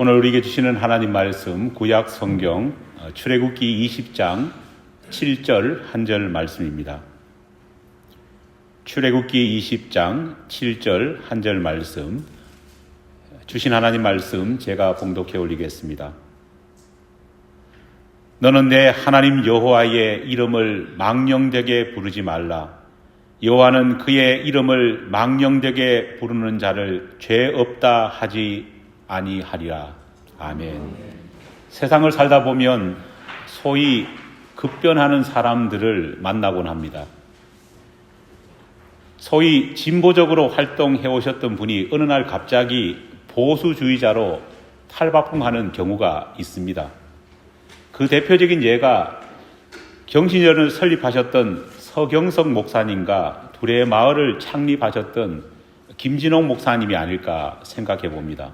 오늘 우리에게 주시는 하나님 말씀 구약 성경 출애굽기 20장 7절 한 절 말씀입니다. 출애굽기 20장 7절 한 절 말씀, 주신 하나님 말씀 제가 봉독해 올리겠습니다. 너는 내 하나님 여호와의 이름을 망령되게 부르지 말라. 여호와는 그의 이름을 망령되게 부르는 자를 죄 없다 하지 아니하리라. 아멘. 세상을 살다 보면 소위 급변하는 사람들을 만나곤 합니다. 소위 진보적으로 활동해 오셨던 분이 어느 날 갑자기 보수주의자로 탈바꿈하는 경우가 있습니다. 그 대표적인 예가 경신전을 설립하셨던 서경석 목사님과 둘의 마을을 창립하셨던 김진홍 목사님이 아닐까 생각해 봅니다.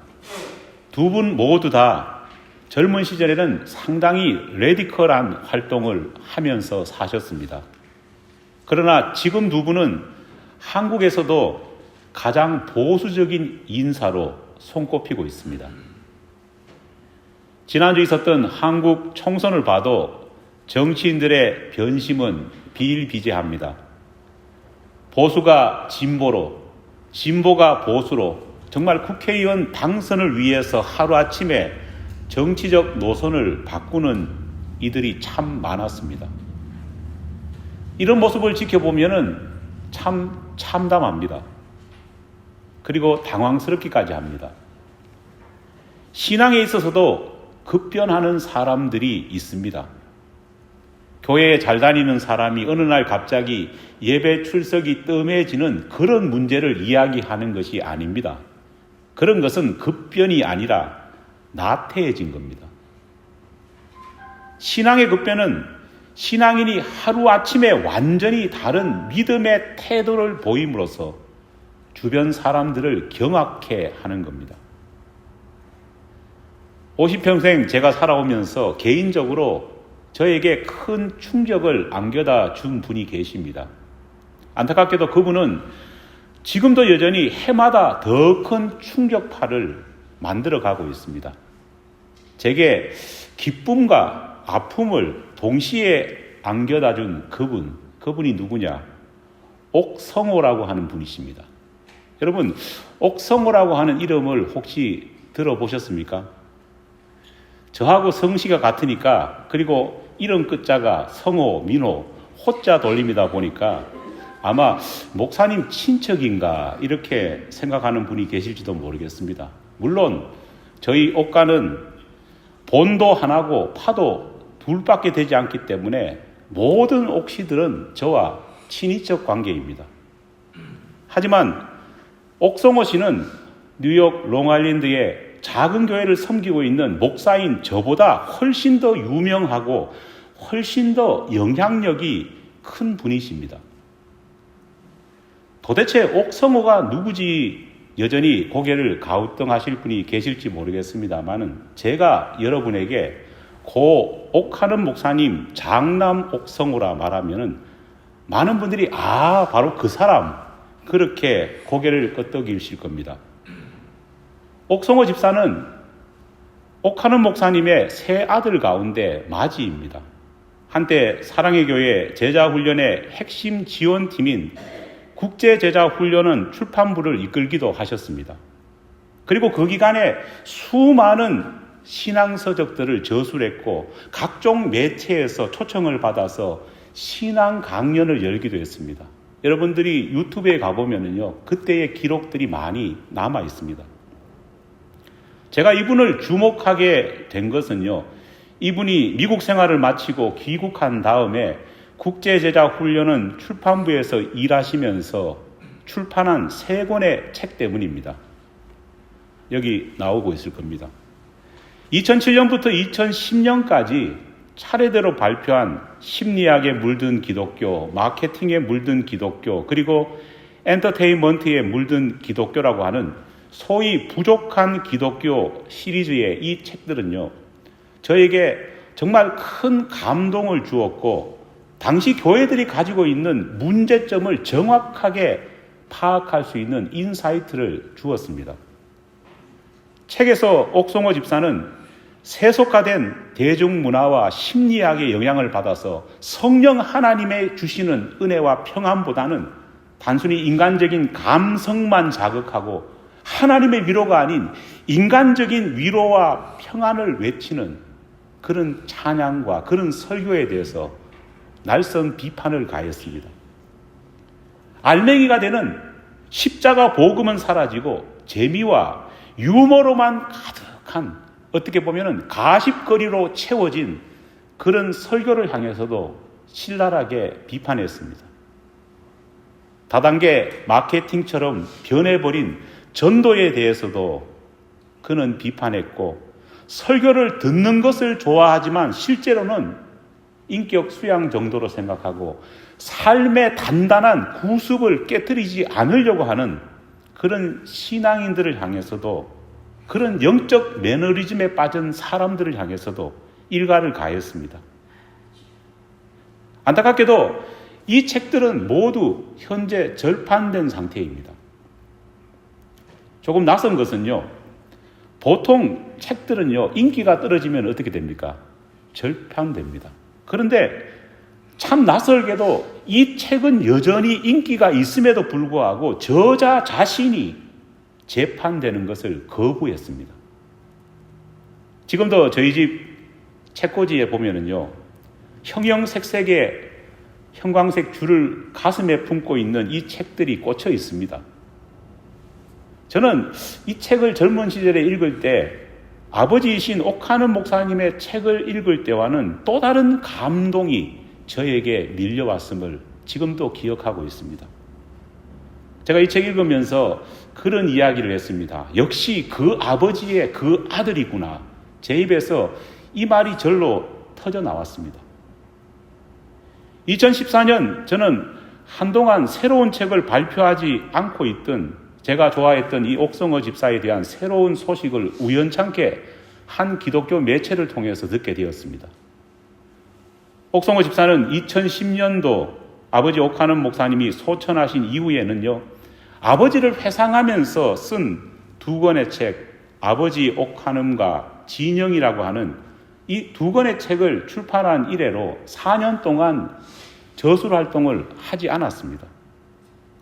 두 분 모두 다 젊은 시절에는 상당히 레디컬한 활동을 하면서 사셨습니다. 그러나 지금 두 분은 한국에서도 가장 보수적인 인사로 손꼽히고 있습니다. 지난주 있었던 한국 총선을 봐도 정치인들의 변심은 비일비재합니다. 보수가 진보로, 진보가 보수로, 정말 국회의원 당선을 위해서 하루아침에 정치적 노선을 바꾸는 이들이 참 많았습니다. 이런 모습을 지켜보면 참 참담합니다. 그리고 당황스럽기까지 합니다. 신앙에 있어서도 급변하는 사람들이 있습니다. 교회에 잘 다니는 사람이 어느 날 갑자기 예배 출석이 뜸해지는 그런 문제를 이야기하는 것이 아닙니다. 그런 것은 급변이 아니라 나태해진 겁니다. 신앙의 급변은 신앙인이 하루아침에 완전히 다른 믿음의 태도를 보임으로써 주변 사람들을 경악해 하는 겁니다. 50평생 제가 살아오면서 개인적으로 저에게 큰 충격을 안겨다 준 분이 계십니다. 안타깝게도 그분은 지금도 여전히 해마다 더 큰 충격파를 만들어가고 있습니다. 제게 기쁨과 아픔을 동시에 안겨다 준 그분이 누구냐? 옥성호라고 하는 분이십니다. 여러분, 옥성호라고 하는 이름을 혹시 들어보셨습니까? 저하고 성씨가 같으니까, 그리고 이름 끝자가 성호, 민호, 호자 돌림이다 보니까 아마 목사님 친척인가 이렇게 생각하는 분이 계실지도 모르겠습니다. 물론 저희 옥가는 본도 하나고 파도 둘밖에 되지 않기 때문에 모든 옥시들은 저와 친인척 관계입니다. 하지만 옥성호 씨는 뉴욕 롱아일랜드의 작은 교회를 섬기고 있는 목사인 저보다 훨씬 더 유명하고 훨씬 더 영향력이 큰 분이십니다. 도대체 옥성호가 누구지 여전히 고개를 가우뚱하실 분이 계실지 모르겠습니다만은 제가 여러분에게 고 옥하는 목사님 장남 옥성호라 말하면은 많은 분들이 바로 그 사람 그렇게 고개를 끄덕이실 겁니다. 옥성호 집사는 옥하는 목사님의 세 아들 가운데 맞이입니다. 한때 사랑의 교회 제자훈련의 핵심 지원팀인 국제제자훈련은 출판부를 이끌기도 하셨습니다. 그리고 그 기간에 수많은 신앙서적들을 저술했고 각종 매체에서 초청을 받아서 신앙 강연을 열기도 했습니다. 여러분들이 유튜브에 가보면요, 그때의 기록들이 많이 남아 있습니다. 제가 이분을 주목하게 된 것은요, 이분이 미국 생활을 마치고 귀국한 다음에 국제제자훈련은 출판부에서 일하시면서 출판한 3권의 책 때문입니다. 여기 나오고 있을 겁니다. 2007년부터 2010년까지 차례대로 발표한 심리학에 물든 기독교, 마케팅에 물든 기독교, 그리고 엔터테인먼트에 물든 기독교라고 하는 소위 부족한 기독교 시리즈의 이 책들은요, 저에게 정말 큰 감동을 주었고 당시 교회들이 가지고 있는 문제점을 정확하게 파악할 수 있는 인사이트를 주었습니다. 책에서 옥송호 집사는 세속화된 대중문화와 심리학의 영향을 받아서 성령 하나님의 주시는 은혜와 평안보다는 단순히 인간적인 감성만 자극하고 하나님의 위로가 아닌 인간적인 위로와 평안을 외치는 그런 찬양과 그런 설교에 대해서 날선 비판을 가했습니다. 알맹이가 되는 십자가 복음은 사라지고 재미와 유머로만 가득한, 어떻게 보면 가십거리로 채워진 그런 설교를 향해서도 신랄하게 비판했습니다. 다단계 마케팅처럼 변해버린 전도에 대해서도 그는 비판했고, 설교를 듣는 것을 좋아하지만 실제로는 인격 수양 정도로 생각하고 삶의 단단한 구습을 깨뜨리지 않으려고 하는 그런 신앙인들을 향해서도, 그런 영적 매너리즘에 빠진 사람들을 향해서도 일갈을 가했습니다. 안타깝게도 이 책들은 모두 현재 절판된 상태입니다. 조금 낯선 것은요, 보통 책들은요, 인기가 떨어지면 어떻게 됩니까? 절판됩니다. 그런데 참 낯설게도 이 책은 여전히 인기가 있음에도 불구하고 저자 자신이 재판되는 것을 거부했습니다. 지금도 저희 집 책꽂이에 보면은요, 형형색색의 형광색 줄을 가슴에 품고 있는 이 책들이 꽂혀 있습니다. 저는 이 책을 젊은 시절에 읽을 때 아버지이신 옥하는 목사님의 책을 읽을 때와는 또 다른 감동이 저에게 밀려왔음을 지금도 기억하고 있습니다. 제가 이 책 읽으면서 그런 이야기를 했습니다. 역시 그 아버지의 그 아들이구나. 제 입에서 이 말이 절로 터져 나왔습니다. 2014년 저는 한동안 새로운 책을 발표하지 않고 있던, 제가 좋아했던 이 옥송호 집사에 대한 새로운 소식을 우연찮게 한 기독교 매체를 통해서 듣게 되었습니다. 옥송호 집사는 2010년도 아버지 옥하는 목사님이 소천하신 이후에는요, 아버지를 회상하면서 쓴 두 권의 책, 아버지 옥하는과 진영이라고 하는 이 두 권의 책을 출판한 이래로 4년 동안 저술 활동을 하지 않았습니다.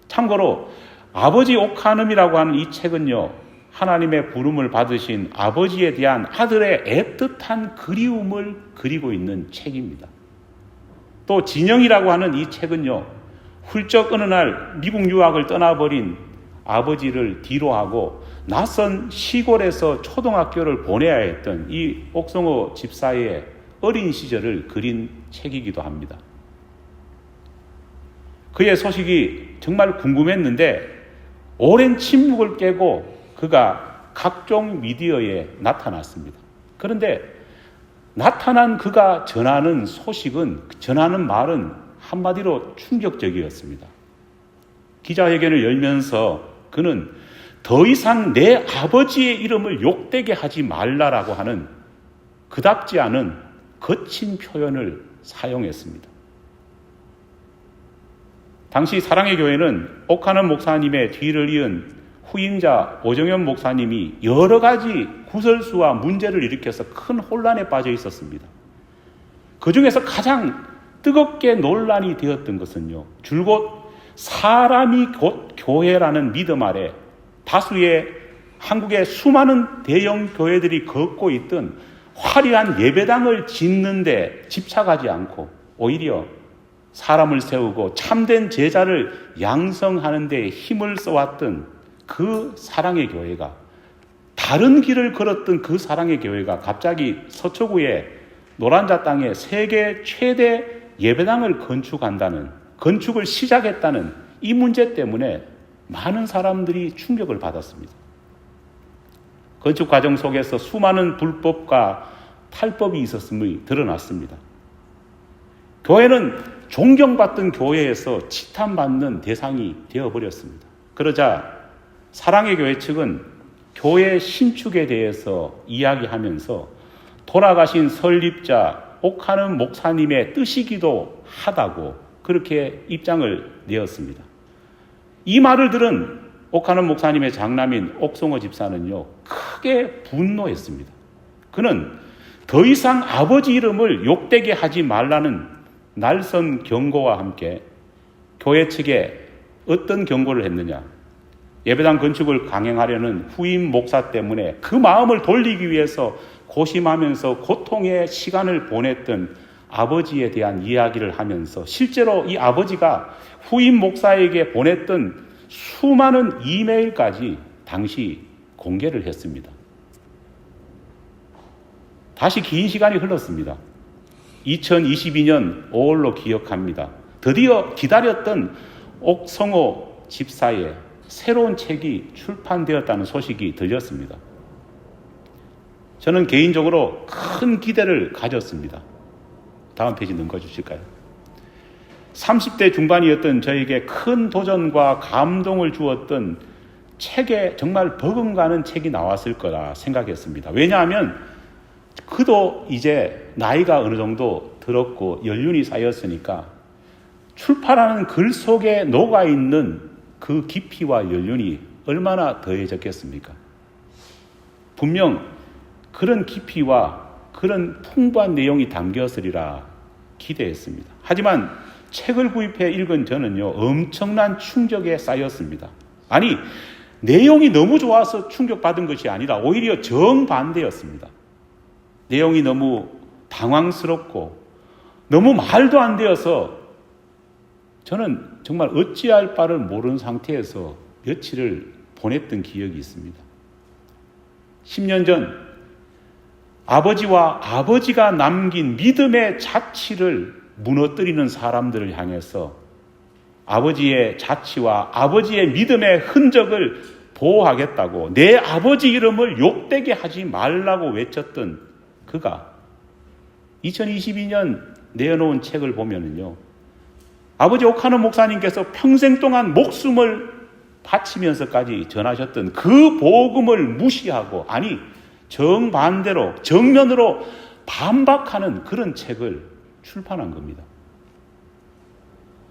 참고로 아버지 옥하는이라고 하는 이 책은요, 하나님의 부름을 받으신 아버지에 대한 아들의 애틋한 그리움을 그리고 있는 책입니다. 또 진영이라고 하는 이 책은요, 훌쩍 어느 날 미국 유학을 떠나버린 아버지를 뒤로하고 낯선 시골에서 초등학교를 보내야 했던 이 옥송호 집사의 어린 시절을 그린 책이기도 합니다. 그의 소식이 정말 궁금했는데 오랜 침묵을 깨고 그가 각종 미디어에 나타났습니다. 그런데 나타난 그가 전하는 소식은, 전하는 말은 한마디로 충격적이었습니다. 기자회견을 열면서 그는 더 이상 내 아버지의 이름을 욕되게 하지 말라라고 하는 그답지 않은 거친 표현을 사용했습니다. 당시 사랑의 교회는 옥하는 목사님의 뒤를 이은 후임자 오정현 목사님이 여러 가지 구설수와 문제를 일으켜서 큰 혼란에 빠져 있었습니다. 그 중에서 가장 뜨겁게 논란이 되었던 것은요, 줄곧 사람이 곧 교회라는 믿음 아래 다수의 한국의 수많은 대형 교회들이 걷고 있던 화려한 예배당을 짓는데 집착하지 않고 오히려 사람을 세우고 참된 제자를 양성하는 데 힘을 써왔던 그 사랑의 교회가, 다른 길을 걸었던 그 사랑의 교회가 갑자기 서초구의 노란자 땅에 세계 최대 예배당을 건축을 시작했다는 이 문제 때문에 많은 사람들이 충격을 받았습니다. 건축 과정 속에서 수많은 불법과 탈법이 있었음이 드러났습니다. 교회는 존경받던 교회에서 치탄받는 대상이 되어버렸습니다. 그러자 사랑의 교회 측은 교회 신축에 대해서 이야기하면서 돌아가신 설립자 옥하는 목사님의 뜻이기도 하다고 그렇게 입장을 내었습니다. 이 말을 들은 옥하는 목사님의 장남인 옥성호 집사는요, 크게 분노했습니다. 그는 더 이상 아버지 이름을 욕되게 하지 말라는 날선 경고와 함께 교회 측에 어떤 경고를 했느냐. 예배당 건축을 강행하려는 후임 목사 때문에 그 마음을 돌리기 위해서 고심하면서 고통의 시간을 보냈던 아버지에 대한 이야기를 하면서 실제로 이 아버지가 후임 목사에게 보냈던 수많은 이메일까지 당시 공개를 했습니다. 다시 긴 시간이 흘렀습니다. 2022년 5월로 기억합니다. 드디어 기다렸던 옥성호 집사의 새로운 책이 출판되었다는 소식이 들렸습니다. 저는 개인적으로 큰 기대를 가졌습니다. 다음 페이지 넘겨주실까요? 30대 중반이었던 저에게 큰 도전과 감동을 주었던 책에 정말 버금가는 책이 나왔을 거라 생각했습니다. 왜냐하면 그도 이제 나이가 어느 정도 들었고 연륜이 쌓였으니까 출판하는 글 속에 녹아있는 그 깊이와 연륜이 얼마나 더해졌겠습니까? 분명 그런 깊이와 그런 풍부한 내용이 담겼으리라 기대했습니다. 하지만 책을 구입해 읽은 저는요, 엄청난 충격에 쌓였습니다. 아니, 내용이 너무 좋아서 충격받은 것이 아니라 오히려 정반대였습니다. 내용이 너무 당황스럽고 너무 말도 안 되어서 저는 정말 어찌할 바를 모르는 상태에서 며칠을 보냈던 기억이 있습니다. 10년 전 아버지와 아버지가 남긴 믿음의 자취를 무너뜨리는 사람들을 향해서 아버지의 자취와 아버지의 믿음의 흔적을 보호하겠다고 내 아버지 이름을 욕되게 하지 말라고 외쳤던 그가 2022년 내어놓은 책을 보면은요, 아버지 옥하는 목사님께서 평생 동안 목숨을 바치면서까지 전하셨던 그 복음을 무시하고, 아니 정반대로 정면으로 반박하는 그런 책을 출판한 겁니다.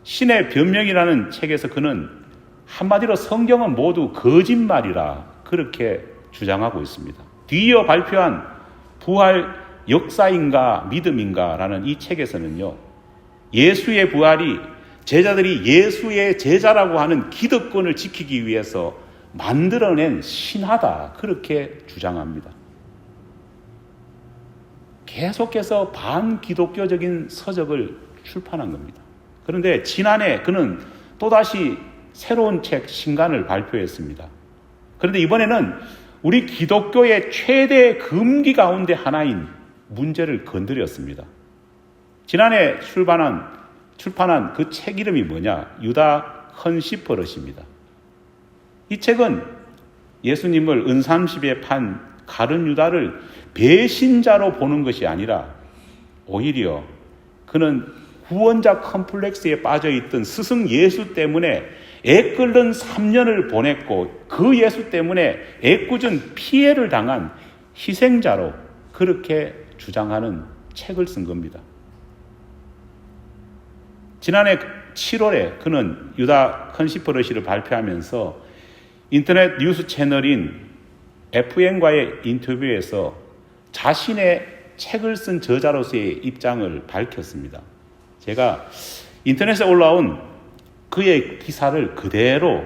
신의 변명이라는 책에서 그는 한마디로 성경은 모두 거짓말이라 그렇게 주장하고 있습니다. 뒤이어 발표한 부활 역사인가 믿음인가 라는 이 책에서는요, 예수의 부활이 제자들이 예수의 제자라고 하는 기득권을 지키기 위해서 만들어낸 신화다 그렇게 주장합니다. 계속해서 반기독교적인 서적을 출판한 겁니다. 그런데 지난해 그는 또다시 새로운 책 신간을 발표했습니다. 그런데 이번에는 우리 기독교의 최대 금기 가운데 하나인 문제를 건드렸습니다. 지난해 출판한 그 책 이름이 뭐냐? 유다 헌시버릇입니다. 이 책은 예수님을 은삼십에 판 가룟 유다를 배신자로 보는 것이 아니라 오히려 그는 구원자 컴플렉스에 빠져있던 스승 예수 때문에 애끓는 3년을 보냈고 그 예수 때문에 애꿎은 피해를 당한 희생자로 그렇게 주장하는 책을 쓴 겁니다. 지난해 7월에 그는 유다 헌시버릇을 발표하면서 인터넷 뉴스 채널인 FN과의 인터뷰에서 자신의 책을 쓴 저자로서의 입장을 밝혔습니다. 제가 인터넷에 올라온 그의 기사를 그대로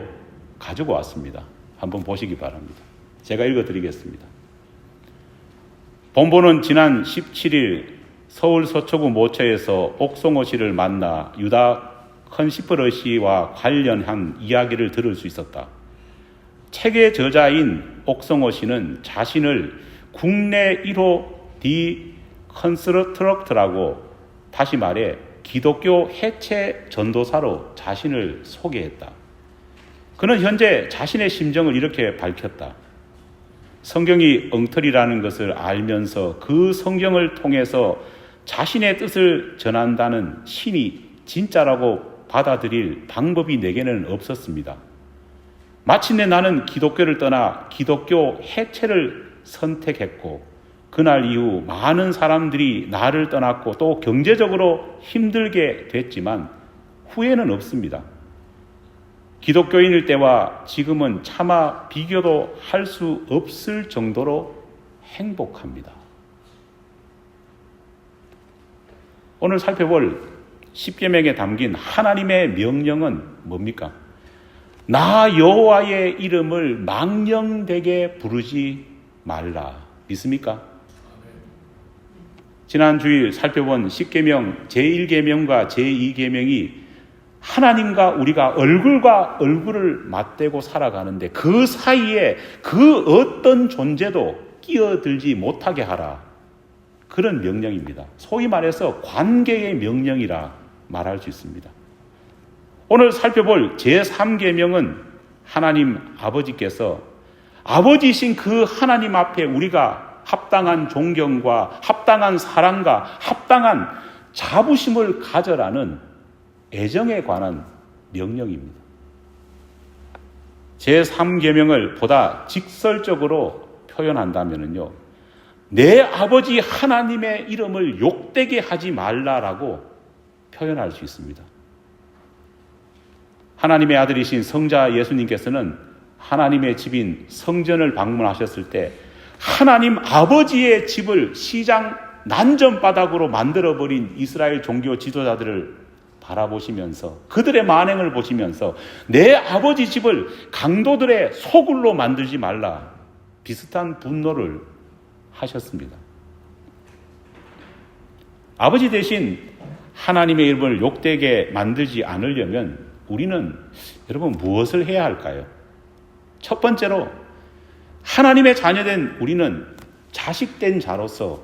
가지고 왔습니다. 한번 보시기 바랍니다. 제가 읽어드리겠습니다. 본보는 지난 17일 서울 서초구 모처에서 옥성호 씨를 만나 유다 헌시버릇과 관련한 이야기를 들을 수 있었다. 책의 저자인 옥성호 씨는 자신을 국내 1호 디컨스트럭트라고, 다시 말해 기독교 해체 전도사로 자신을 소개했다. 그는 현재 자신의 심정을 이렇게 밝혔다. 성경이 엉터리라는 것을 알면서 그 성경을 통해서 자신의 뜻을 전한다는 신이 진짜라고 받아들일 방법이 내게는 없었습니다. 마침내 나는 기독교를 떠나 기독교 해체를 선택했고 그날 이후 많은 사람들이 나를 떠났고 또 경제적으로 힘들게 됐지만 후회는 없습니다. 기독교인일 때와 지금은 차마 비교도 할 수 없을 정도로 행복합니다. 오늘 살펴볼 십계명에 담긴 하나님의 명령은 뭡니까? 나 여호와의 이름을 망령되게 부르지 말라. 믿습니까? 지난 주일 살펴본 십계명 제1계명과 제2계명이 하나님과 우리가 얼굴과 얼굴을 맞대고 살아가는데 그 사이에 그 어떤 존재도 끼어들지 못하게 하라. 그런 명령입니다. 소위 말해서 관계의 명령이라 말할 수 있습니다. 오늘 살펴볼 제3계명은 하나님 아버지께서 아버지신 그 하나님 앞에 우리가 합당한 존경과 합당한 사랑과 합당한 자부심을 가져라는 애정에 관한 명령입니다. 제3계명을 보다 직설적으로 표현한다면요, 내 아버지 하나님의 이름을 욕되게 하지 말라라고 표현할 수 있습니다. 하나님의 아들이신 성자 예수님께서는 하나님의 집인 성전을 방문하셨을 때 하나님 아버지의 집을 시장 난전바닥으로 만들어버린 이스라엘 종교 지도자들을 바라보시면서 그들의 만행을 보시면서 내 아버지 집을 강도들의 소굴로 만들지 말라 비슷한 분노를 하셨습니다. 아버지 대신 하나님의 이름을 욕되게 만들지 않으려면 우리는 여러분 무엇을 해야 할까요? 첫 번째로 하나님의 자녀된 우리는 자식된 자로서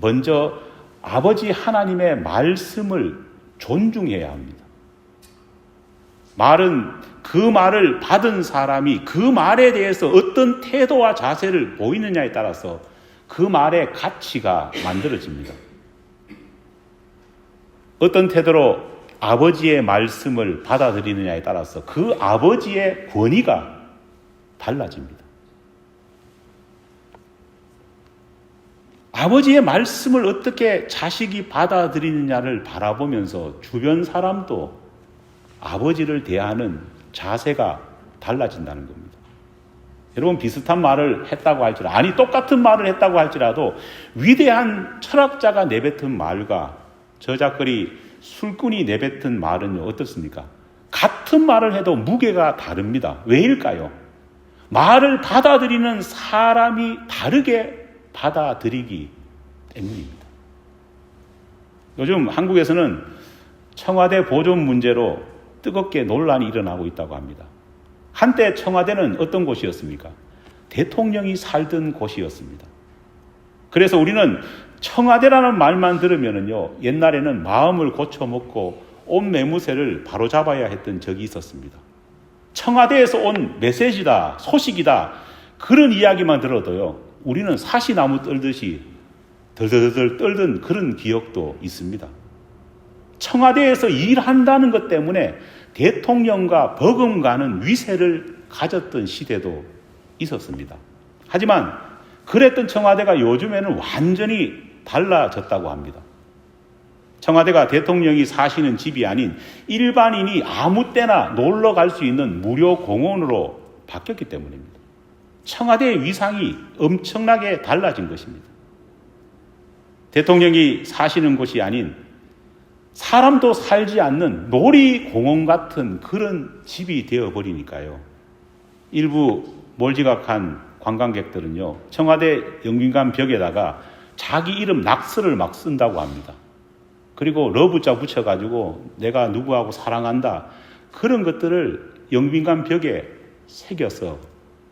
먼저 아버지 하나님의 말씀을 존중해야 합니다. 말은 그 말을 받은 사람이 그 말에 대해서 어떤 태도와 자세를 보이느냐에 따라서 그 말의 가치가 만들어집니다. 어떤 태도로 아버지의 말씀을 받아들이느냐에 따라서 그 아버지의 권위가 달라집니다. 아버지의 말씀을 어떻게 자식이 받아들이느냐를 바라보면서 주변 사람도 아버지를 대하는 자세가 달라진다는 겁니다. 여러분 비슷한 말을 했다고 할지라도 아니 똑같은 말을 했다고 할지라도 위대한 철학자가 내뱉은 말과 저작거리 술꾼이 내뱉은 말은 어떻습니까? 같은 말을 해도 무게가 다릅니다. 왜일까요? 말을 받아들이는 사람이 다르게 받아들이기 때문입니다. 요즘 한국에서는 청와대 보존 문제로 뜨겁게 논란이 일어나고 있다고 합니다. 한때 청와대는 어떤 곳이었습니까? 대통령이 살던 곳이었습니다. 그래서 우리는 청와대라는 말만 들으면요, 옛날에는 마음을 고쳐먹고 온 매무새를 바로잡아야 했던 적이 있었습니다. 청와대에서 온 메시지다, 소식이다, 그런 이야기만 들어도요, 우리는 사시나무 떨듯이 덜덜덜 떨던 그런 기억도 있습니다. 청와대에서 일한다는 것 때문에 대통령과 버금가는 위세를 가졌던 시대도 있었습니다. 하지만 그랬던 청와대가 요즘에는 완전히 달라졌다고 합니다. 청와대가 대통령이 사시는 집이 아닌 일반인이 아무 때나 놀러 갈 수 있는 무료 공원으로 바뀌었기 때문입니다. 청와대의 위상이 엄청나게 달라진 것입니다. 대통령이 사시는 곳이 아닌 사람도 살지 않는 놀이공원 같은 그런 집이 되어버리니까요. 일부 몰지각한 관광객들은요, 청와대 영빈관 벽에다가 자기 이름 낙서를 막 쓴다고 합니다. 그리고 러브자 붙여가지고 내가 누구하고 사랑한다, 그런 것들을 영빈관 벽에 새겨서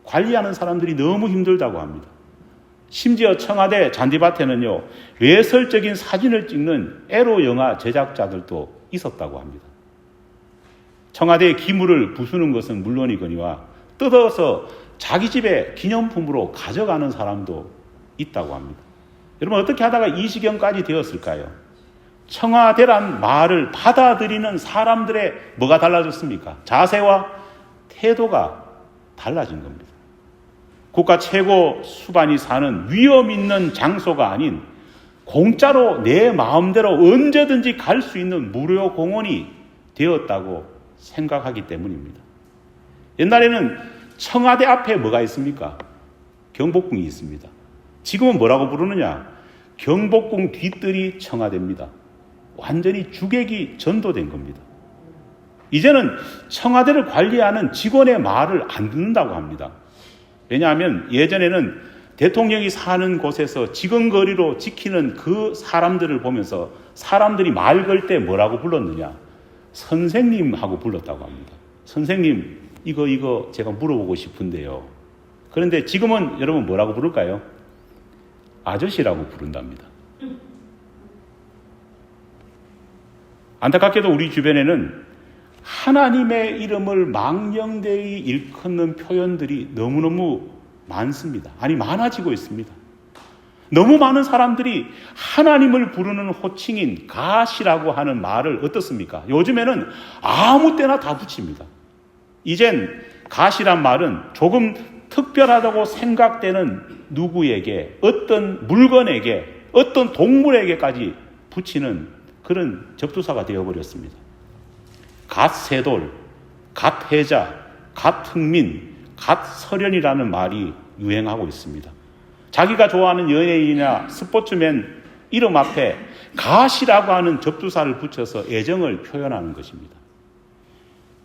관리하는 사람들이 너무 힘들다고 합니다. 심지어 청와대 잔디밭에는요, 외설적인 사진을 찍는 에로 영화 제작자들도 있었다고 합니다. 청와대의 기물을 부수는 것은 물론이거니와 뜯어서 자기 집에 기념품으로 가져가는 사람도 있다고 합니다. 여러분 어떻게 하다가 이 지경까지 되었을까요? 청와대란 말을 받아들이는 사람들의 뭐가 달라졌습니까? 자세와 태도가 달라진 겁니다. 국가 최고 수반이 사는 위험 있는 장소가 아닌 공짜로 내 마음대로 언제든지 갈 수 있는 무료 공원이 되었다고 생각하기 때문입니다. 옛날에는 청와대 앞에 뭐가 있습니까? 경복궁이 있습니다. 지금은 뭐라고 부르느냐? 경복궁 뒤뜰이 청와대입니다. 완전히 주객이 전도된 겁니다. 이제는 청와대를 관리하는 직원의 말을 안 듣는다고 합니다. 왜냐하면 예전에는 대통령이 사는 곳에서 지근거리로 지키는 그 사람들을 보면서 사람들이 말 걸 때 뭐라고 불렀느냐? 선생님하고 불렀다고 합니다. 선생님, 이거 제가 물어보고 싶은데요. 그런데 지금은 여러분 뭐라고 부를까요? 아저씨라고 부른답니다. 안타깝게도 우리 주변에는 하나님의 이름을 망령되이 일컫는 표현들이 너무너무 많습니다. 아니, 많아지고 있습니다. 너무 많은 사람들이 하나님을 부르는 호칭인 갓이라고 하는 말을 어떻습니까? 요즘에는 아무 때나 다 붙입니다. 이젠 갓이란 말은 조금 특별하다고 생각되는 누구에게, 어떤 물건에게, 어떤 동물에게까지 붙이는 그런 접두사가 되어버렸습니다. 갓세돌, 갓해자, 갓흥민, 갓설현이라는 말이 유행하고 있습니다. 자기가 좋아하는 연예인이나 스포츠맨 이름 앞에 갓이라고 하는 접두사를 붙여서 애정을 표현하는 것입니다.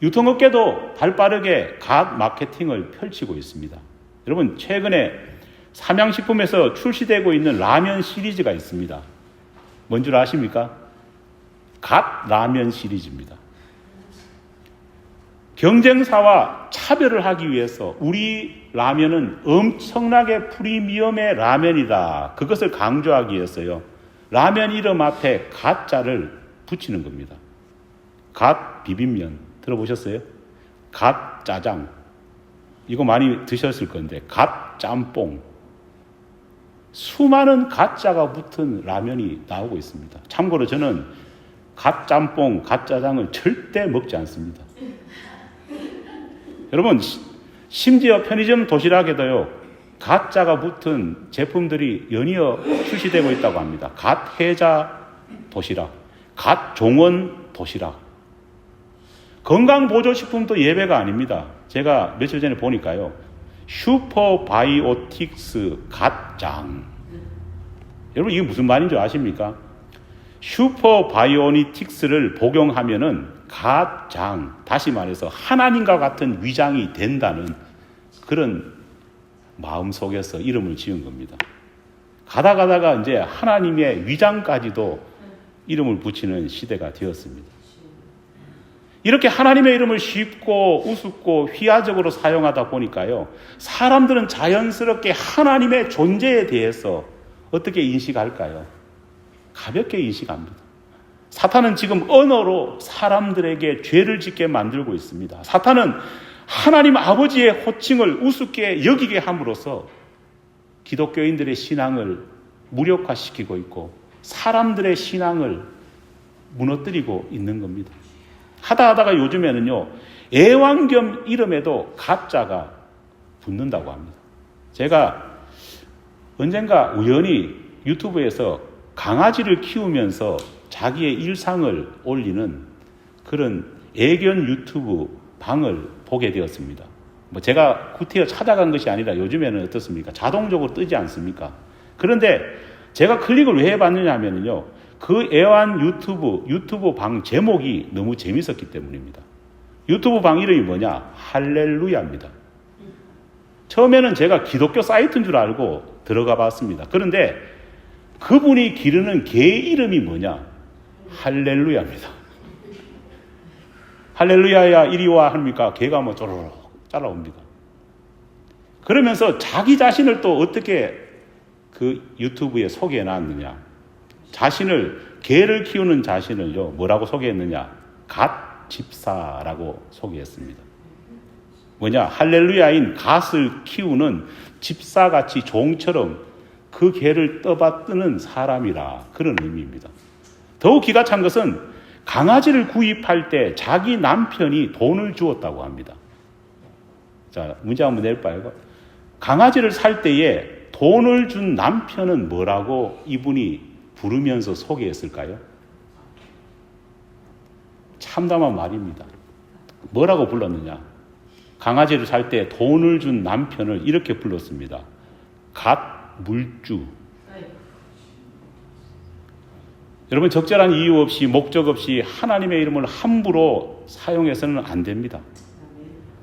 유통업계도 발빠르게 갓 마케팅을 펼치고 있습니다. 여러분, 최근에 삼양식품에서 출시되고 있는 라면 시리즈가 있습니다. 뭔 줄 아십니까? 갓 라면 시리즈입니다. 경쟁사와 차별을 하기 위해서 우리 라면은 엄청나게 프리미엄의 라면이다. 그것을 강조하기 위해서요. 라면 이름 앞에 갓자를 붙이는 겁니다. 갓 비빔면 들어보셨어요? 갓 짜장. 이거 많이 드셨을 건데 갓 짬뽕. 수많은 갓자가 붙은 라면이 나오고 있습니다. 참고로 저는 갓 짬뽕, 갓 짜장을 절대 먹지 않습니다. 여러분, 심지어 편의점 도시락에도요, 갓자가 붙은 제품들이 연이어 출시되고 있다고 합니다. 갓해자 도시락, 갓종원 도시락. 건강보조식품도 예외가 아닙니다. 제가 며칠 전에 보니까요, 슈퍼바이오틱스 갓장. 여러분, 이게 무슨 말인 줄 아십니까? 슈퍼바이오틱스를 복용하면은 갓장, 다시 말해서 하나님과 같은 위장이 된다는 그런 마음 속에서 이름을 지은 겁니다. 가다가 이제 하나님의 위장까지도 이름을 붙이는 시대가 되었습니다. 이렇게 하나님의 이름을 쉽고 우습고 휘하적으로 사용하다 보니까요, 사람들은 자연스럽게 하나님의 존재에 대해서 어떻게 인식할까요? 가볍게 인식합니다. 사탄은 지금 언어로 사람들에게 죄를 짓게 만들고 있습니다. 사탄은 하나님 아버지의 호칭을 우습게 여기게 함으로써 기독교인들의 신앙을 무력화시키고 있고 사람들의 신앙을 무너뜨리고 있는 겁니다. 하다가 요즘에는요, 애완견 이름에도 가짜가 붙는다고 합니다. 제가 언젠가 우연히 유튜브에서 강아지를 키우면서 자기의 일상을 올리는 그런 애견 유튜브 방을 보게 되었습니다. 제가 구태여 찾아간 것이 아니라 요즘에는 어떻습니까? 자동적으로 뜨지 않습니까? 그런데 제가 클릭을 왜 해봤느냐 하면요, 그 애완 유튜브 방 제목이 너무 재밌었기 때문입니다. 유튜브 방 이름이 뭐냐? 할렐루야입니다. 처음에는 제가 기독교 사이트인 줄 알고 들어가 봤습니다. 그런데 그분이 기르는 개 이름이 뭐냐? 할렐루야입니다. 할렐루야야 이리 와 합니까? 개가 뭐 쪼르륵 따라옵니다. 그러면서 자기 자신을 또 어떻게 그 유튜브에 소개해 놨느냐? 자신을, 개를 키우는 자신을요, 뭐라고 소개했느냐? 갓 집사라고 소개했습니다. 뭐냐? 할렐루야인 갓을 키우는 집사같이 종처럼 그 개를 떠받드는 사람이라, 그런 의미입니다. 더욱 기가 찬 것은 강아지를 구입할 때 자기 남편이 돈을 주었다고 합니다. 자, 문제 한번 낼까요? 강아지를 살 때에 돈을 준 남편은 뭐라고 이분이 부르면서 소개했을까요? 참담한 말입니다. 뭐라고 불렀느냐? 강아지를 살 때 돈을 준 남편을 이렇게 불렀습니다. 갓물주. 여러분, 적절한 이유 없이 목적 없이 하나님의 이름을 함부로 사용해서는 안 됩니다.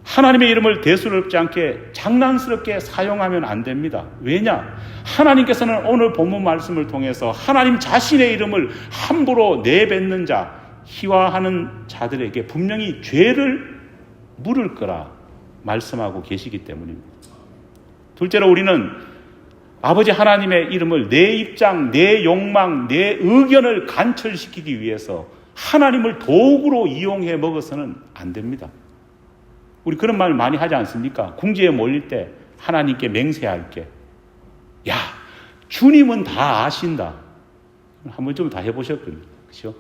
하나님의 이름을 대수롭지 않게 장난스럽게 사용하면 안 됩니다. 왜냐? 하나님께서는 오늘 본문 말씀을 통해서 하나님 자신의 이름을 함부로 내뱉는 자, 희화하는 자들에게 분명히 죄를 물을 거라 말씀하고 계시기 때문입니다. 둘째로 우리는 아버지 하나님의 이름을 내 입장, 내 욕망, 내 의견을 관철시키기 위해서 하나님을 도구로 이용해 먹어서는 안 됩니다. 우리 그런 말 많이 하지 않습니까? 궁지에 몰릴 때 하나님께 맹세할게. 야, 주님은 다 아신다. 한번 좀 다 해보셨거든요. 그렇죠?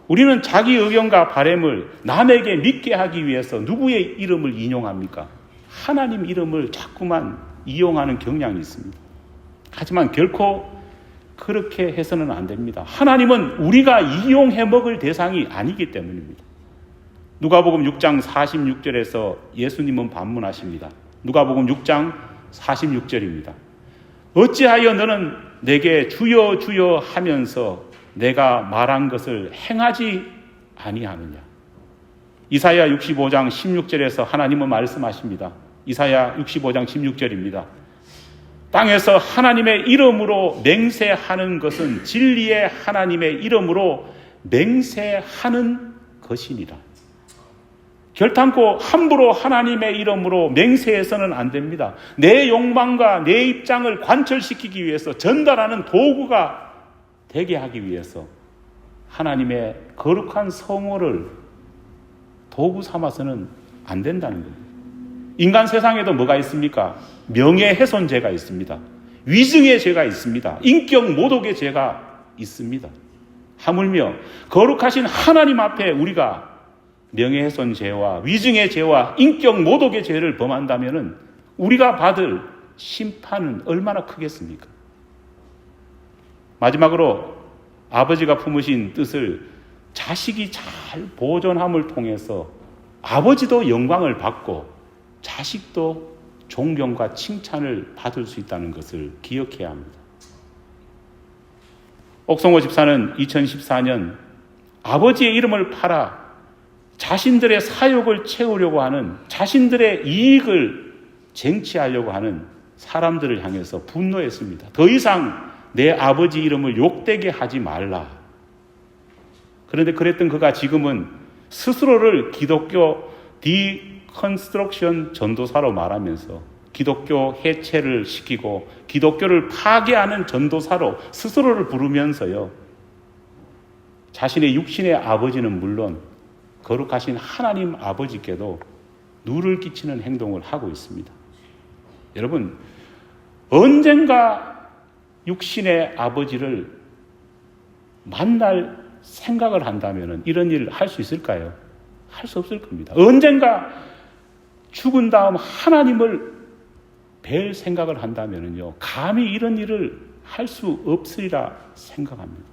우리는 자기 의견과 바램을 남에게 믿게 하기 위해서 누구의 이름을 인용합니까? 하나님 이름을 자꾸만 이용하는 경향이 있습니다. 하지만 결코 그렇게 해서는 안 됩니다. 하나님은 우리가 이용해 먹을 대상이 아니기 때문입니다. 누가복음 6장 46절에서 예수님은 반문하십니다. 누가복음 6장 46절입니다. 어찌하여 너는 내게 주여 주여 하면서 내가 말한 것을 행하지 아니하느냐. 이사야 65장 16절에서 하나님은 말씀하십니다. 이사야 65장 16절입니다. 땅에서 하나님의 이름으로 맹세하는 것은 진리의 하나님의 이름으로 맹세하는 것이니라. 결탄코 함부로 하나님의 이름으로 맹세해서는 안 됩니다. 내 욕망과 내 입장을 관철시키기 위해서 전달하는 도구가 되게 하기 위해서 하나님의 거룩한 성호를 도구 삼아서는 안 된다는 겁니다. 인간 세상에도 뭐가 있습니까? 명예훼손죄가 있습니다. 위증의 죄가 있습니다. 인격 모독의 죄가 있습니다. 하물며 거룩하신 하나님 앞에 우리가 명예훼손 죄와 위증의 죄와 인격 모독의 죄를 범한다면 우리가 받을 심판은 얼마나 크겠습니까? 마지막으로 아버지가 품으신 뜻을 자식이 잘 보존함을 통해서 아버지도 영광을 받고 자식도 존경과 칭찬을 받을 수 있다는 것을 기억해야 합니다. 옥성호 집사는 2014년 아버지의 이름을 팔아 자신들의 사욕을 채우려고 하는, 자신들의 이익을 쟁취하려고 하는 사람들을 향해서 분노했습니다. 더 이상 내 아버지 이름을 욕되게 하지 말라. 그런데 그랬던 그가 지금은 스스로를 기독교 디컨스트럭션 전도사로 말하면서 기독교 해체를 시키고 기독교를 파괴하는 전도사로 스스로를 부르면서요, 자신의 육신의 아버지는 물론 거룩하신 하나님 아버지께도 누를 끼치는 행동을 하고 있습니다. 여러분, 언젠가 육신의 아버지를 만날 생각을 한다면 이런 일을 할 수 있을까요? 할 수 없을 겁니다. 언젠가 죽은 다음 하나님을 뵐 생각을 한다면요, 감히 이런 일을 할 수 없으리라 생각합니다.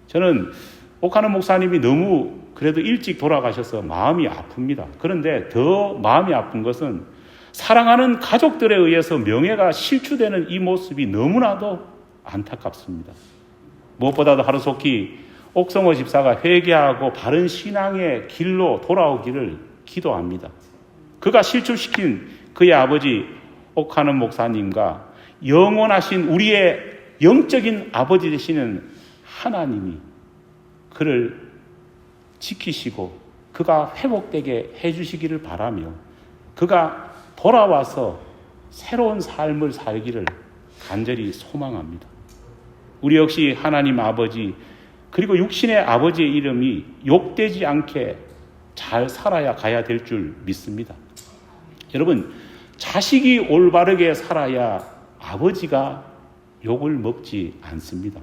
저는 옥하는 목사님이 너무 그래도 일찍 돌아가셔서 마음이 아픕니다. 그런데 더 마음이 아픈 것은 사랑하는 가족들에 의해서 명예가 실추되는 이 모습이 너무나도 안타깝습니다. 무엇보다도 하루속히 옥성호 집사가 회개하고 바른 신앙의 길로 돌아오기를 기도합니다. 그가 실추시킨 그의 아버지 옥하는 목사님과 영원하신 우리의 영적인 아버지 되시는 하나님이 그를 지키시고 그가 회복되게 해주시기를 바라며 그가 돌아와서 새로운 삶을 살기를 간절히 소망합니다. 우리 역시 하나님 아버지 그리고 육신의 아버지의 이름이 욕되지 않게 잘 살아야 가야 될 줄 믿습니다. 여러분, 자식이 올바르게 살아야 아버지가 욕을 먹지 않습니다.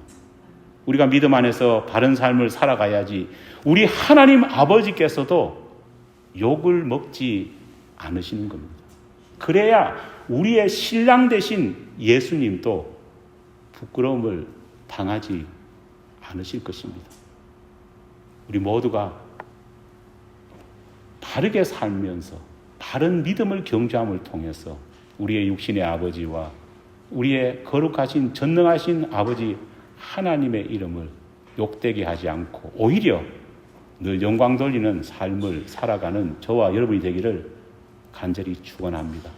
우리가 믿음 안에서 바른 삶을 살아가야지 우리 하나님 아버지께서도 욕을 먹지 않으시는 겁니다. 그래야 우리의 신랑 되신 예수님도 부끄러움을 당하지 않으실 것입니다. 우리 모두가 바르게 살면서 바른 믿음을 경주함을 통해서 우리의 육신의 아버지와 우리의 거룩하신 전능하신 아버지 하나님의 이름을 욕되게 하지 않고 오히려 늘 영광 돌리는 삶을 살아가는 저와 여러분이 되기를 간절히 축원합니다.